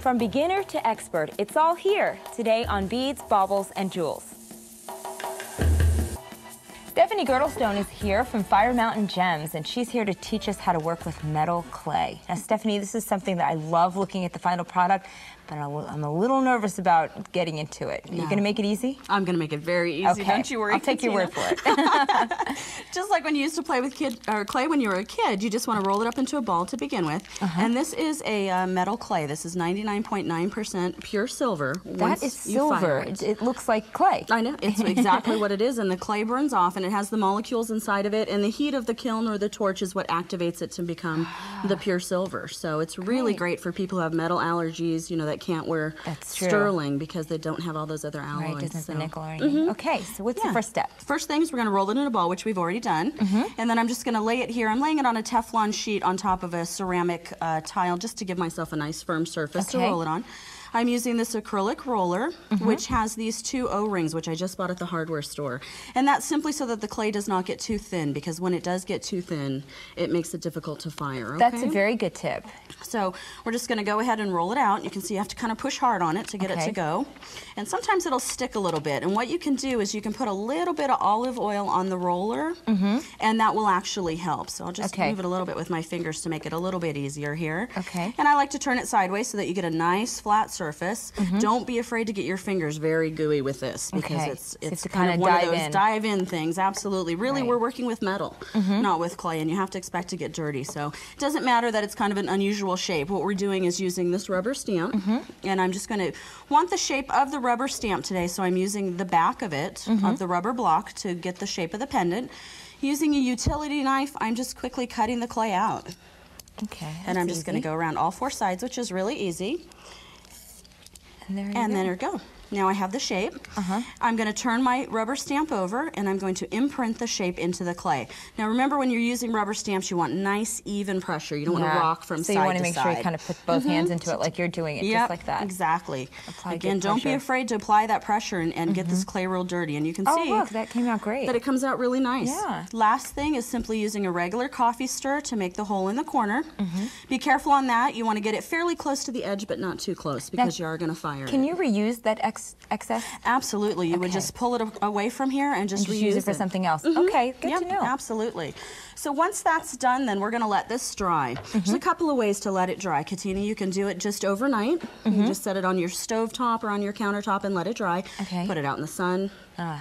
From beginner to expert, it's all here today on Beads, Baubles, and Jewels. Stephanie Girdlestone is here from Fire Mountain Gems, and she's here to teach us how to work with metal clay. Now, Stephanie, this is something that I love looking at the final product, but I'm a little nervous about getting into it. Are you going to make it easy? I'm going to make it very easy. Okay. Don't you worry. I'll take your word for it. Just like when you used to play with clay when you were a kid, you just want to roll it up into a ball to begin with. And this is a metal clay. This is 99.9% pure silver. That is silver. It looks like clay. I know. It's exactly what it is, and the clay burns off, and it has the molecules inside of it, and the heat of the kiln or the torch is what activates it to become the pure silver. So it's really great for people who have metal allergies, you know, that can't wear sterling because they don't have all those other alloys. Right, doesn't have the nickel or anything. Okay, so what's the first step? First thing is we're going to roll it in a ball, which we've already done, and then I'm just going to lay it here. I'm laying it on a Teflon sheet on top of a ceramic tile just to give myself a nice firm surface to roll it on. I'm using this acrylic roller, which has these 2 O-rings, which I just bought at the hardware store. And that's simply so that the clay does not get too thin, because when it does get too thin, it makes it difficult to fire. Okay? That's a very good tip. So we're just going to go ahead and roll it out. You can see you have to kind of push hard on it to get it to go. And sometimes it'll stick a little bit. And what you can do is you can put a little bit of olive oil on the roller, and that will actually help. So I'll just move it a little bit with my fingers to make it a little bit easier here. And I like to turn it sideways so that you get a nice flat surface. Don't be afraid to get your fingers very gooey with this, because it's kind of one of those dive-in things. Absolutely. Really, we're working with metal, not with clay, and you have to expect to get dirty. So it doesn't matter that it's kind of an unusual shape. What we're doing is using this rubber stamp, and I'm just going to want the shape of the rubber stamp today, so I'm using the back of it, of the rubber block, to get the shape of the pendant. Using a utility knife, I'm just quickly cutting the clay out. And I'm just going to go around all 4 sides, which is really easy. And there we go. Now I have the shape. I'm going to turn my rubber stamp over, and I'm going to imprint the shape into the clay. Now remember, when you're using rubber stamps, you want nice, even pressure. You don't want to rock from side to side. So you want to make sure you kind of put both hands into it like you're doing it, just like that. Exactly. Again, don't be afraid to apply that pressure and get this clay real dirty. And you can see look, that came out great. That it comes out really nice. Last thing is simply using a regular coffee stir to make the hole in the corner. Be careful on that. You want to get it fairly close to the edge, but not too close, because you are going to fire it. Can you reuse that excess? Absolutely. You would just pull it away from here and just reuse it for something else. Okay, good to know. Absolutely. So once that's done, then we're going to let this dry. There's a couple of ways to let it dry, Katina. You can do it just overnight. You just set it on your stove top or on your countertop and let it dry. Put it out in the sun.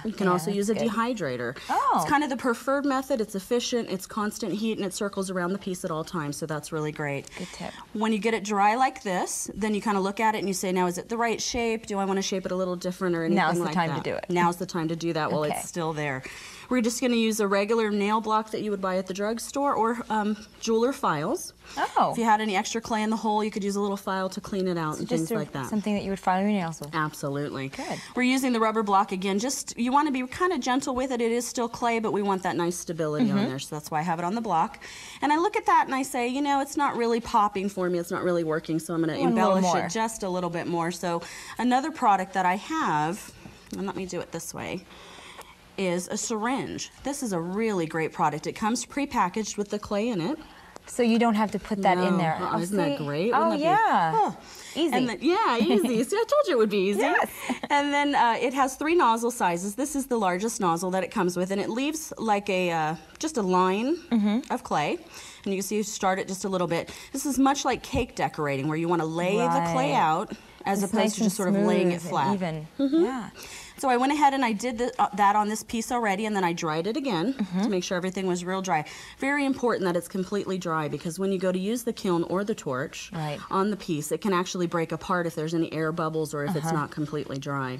You can also use a dehydrator. It's kind of the preferred method. It's efficient, it's constant heat, and it circles around the piece at all times, so that's really great. Good tip. When you get it dry like this, then you kind of look at it and you say, now, is it the right shape? Do I want to shape it a little different or anything like that? Now's the time to do it. Now's the time to do that while it's still there. We're just going to use a regular nail block that you would buy at the drugstore, or jeweler files. If you had any extra clay in the hole, you could use a little file to clean it out and things like that. Something that you would file your nails with. Absolutely. Good. We're using the rubber block again. Just, you want to be kind of gentle with it. It is still clay, but we want that nice stability on there, so that's why I have it on the block. And I look at that and I say, you know, it's not really popping for me. It's not really working, so I'm going to embellish it just a little bit more. So another product that I have, and let me do it this way, is a syringe. This is a really great product. It comes pre-packaged with the clay in it. So you don't have to put that in there. Isn't that great? Easy. And then, easy. See, I told you it would be easy. And then it has 3 nozzle sizes. This is the largest nozzle that it comes with, and it leaves like a just a line of clay. And you can see you start it just a little bit. This is much like cake decorating, where you want to lay the clay out as opposed to just sort of laying it flat. Even. So I went ahead and I did that on this piece already, and then I dried it again to make sure everything was real dry. Very important that it's completely dry, because when you go to use the kiln or the torch on the piece, it can actually break apart if there's any air bubbles or if it's not completely dry.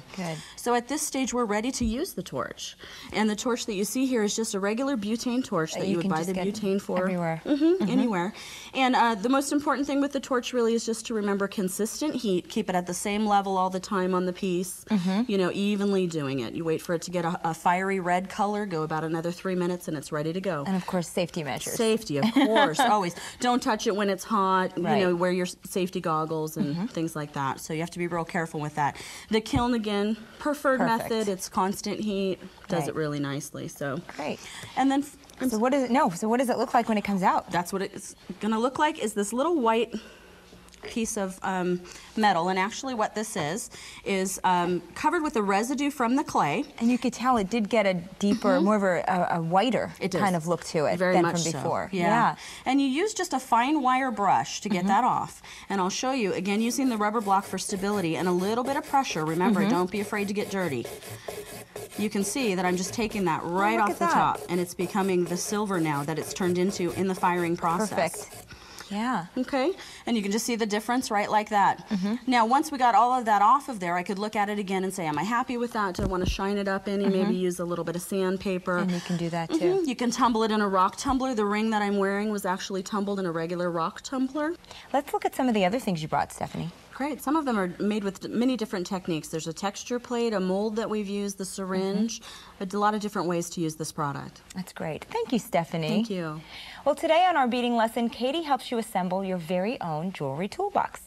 So at this stage, we're ready to use the torch. And the torch that you see here is just a regular butane torch that you would buy the butane for. Everywhere. Anywhere. And the most important thing with the torch really is just to remember consistent heat. Keep it at the same level all the time on the piece. You know, evenly doing it. You wait for it to get a fiery red color, go about another 3 minutes, and it's ready to go. And of course, safety measures. Safety, of course, always. Don't touch it when it's hot. You know, wear your safety goggles and things like that. So you have to be real careful with that. The kiln, again, preferred method. It's constant heat. Does it really nicely. So great. And then so what does it look like when it comes out? That's what it's going to look like, is this little white piece of metal, and actually what this is covered with the residue from the clay. And you could tell it did get a deeper, more of a whiter kind of look to it than from before. Yeah. And you use just a fine wire brush to get that off. And I'll show you, again, using the rubber block for stability and a little bit of pressure. Remember, don't be afraid to get dirty. You can see that I'm just taking that right off the top, and it's becoming the silver now that it's turned into in the firing process. Perfect. Yeah. Okay, and you can just see the difference right like that. Now, once we got all of that off of there, I could look at it again and say, am I happy with that? Do I want to shine it up any? Maybe use a little bit of sandpaper. And you can do that too. You can tumble it in a rock tumbler. The ring that I'm wearing was actually tumbled in a regular rock tumbler. Let's look at some of the other things you brought, Stephanie. Great. Some of them are made with many different techniques. There's a texture plate, a mold that we've used, the syringe, a lot of different ways to use this product. That's great. Thank you, Stephanie. Thank you. Well, today on our beading lesson, Katie helps you assemble your very own jewelry toolbox.